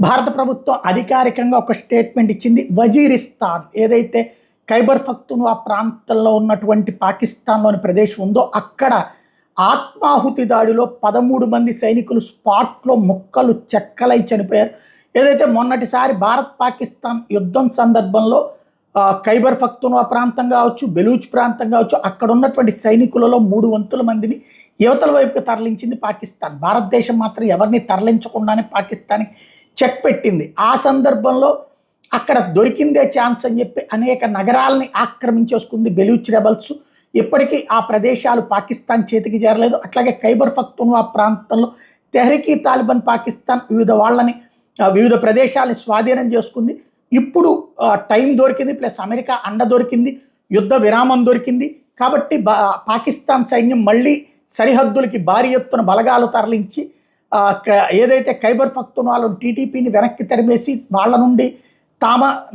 భారత ప్రభుత్వం అధికారికంగా ఒక స్టేట్మెంట్ ఇచ్చింది. వజీరిస్తాన్ ఏదైతే ఖైబర్ పఖ్తూన్ఖ్వా ప్రాంతంలో ఉన్నటువంటి పాకిస్తాన్లోని ప్రదేశం ఉందో అక్కడ ఆత్మాహుతి దాడిలో 13 మంది సైనికులు స్పాట్లో ముక్కలు చెక్కలై చనిపోయారు. ఏదైతే మొన్నటిసారి భారత్ పాకిస్తాన్ యుద్ధం సందర్భంలో ఖైబర్ పఖ్తూన్ఖ్వా ప్రాంతం కావచ్చు, బెలూచ్ ప్రాంతం కావచ్చు, అక్కడ ఉన్నటువంటి సైనికులలో 3 వంతుల మందిని యువతల వైపుకి తరలించింది పాకిస్తాన్. భారతదేశం మాత్రం ఎవరిని తరలించకుండానే పాకిస్తాన్కి చెక్ పెట్టింది. ఆ సందర్భంలో అక్కడ దొరికిందే ఛాన్స్ అని చెప్పి అనేక నగరాలని ఆక్రమించేసుకుంది బెలూచ్ రెబల్స్. ఇప్పటికీ ఆ ప్రదేశాలు పాకిస్తాన్ చేతికి చేరలేదు. అట్లాగే ఖైబర్ పఖ్తూన్ఖ్వా ప్రాంతంలో తెహ్రీక్ ఈ తాలిబాన్ పాకిస్తాన్ వివిధ ప్రదేశాలని స్వాధీనం చేసుకుంది. ఇప్పుడు టైం దొరికింది, ప్లస్ అమెరికా అండ దొరికింది, యుద్ధ విరామం దొరికింది. కాబట్టి పాకిస్తాన్ సైన్యం మళ్ళీ సరిహద్దులకి భారీ ఎత్తున బలగాలు తరలించి ఏదైతే ఖైబర్ పఖ్తూన్ఖ్వాలో టీటీపీని వెనక్కి తరిమేసి వాళ్ళ నుండి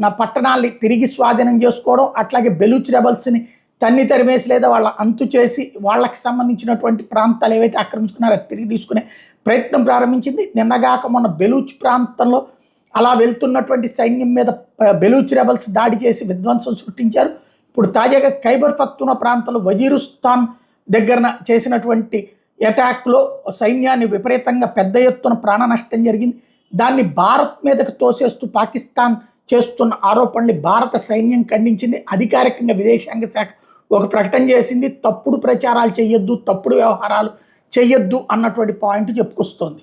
నా పట్టణాల్ని తిరిగి స్వాధీనం చేసుకోవడం, అట్లాగే బెలూచ్ రెబల్స్ని తన్ని తరిమేసి లేదా వాళ్ళ అంతు చేసి వాళ్ళకి సంబంధించినటువంటి ప్రాంతాలు ఏవైతే ఆక్రమించుకున్నారో తిరిగి తీసుకునే ప్రయత్నం ప్రారంభించింది. నిన్నగాక మొన్న బెలూచ్ ప్రాంతంలో అలా వెళ్తున్నటువంటి సైన్యం మీద బెలూచ్ రెబల్స్ దాడి చేసి విధ్వంసం సృష్టించారు. ఇప్పుడు తాజాగా ఖైబర్ పఖ్తూన్ఖ్వా ప్రాంతంలో వజీరిస్తాన్ దగ్గర చేసినటువంటి అటాక్లో సైన్యాన్ని విపరీతంగా పెద్ద ఎత్తున ప్రాణ నష్టం జరిగింది. దాన్ని భారత్ మీదకు తోసేస్తూ పాకిస్తాన్ చేస్తున్న ఆరోపణలు భారత సైన్యం ఖండించింది. అధికారికంగా విదేశాంగ శాఖ ఒక ప్రకటన చేసింది. తప్పుడు ప్రచారాలు చేయొద్దు, తప్పుడు వ్యవహారాలు చేయొద్దు అన్నటువంటి పాయింట్ చెప్పుకొస్తోంది.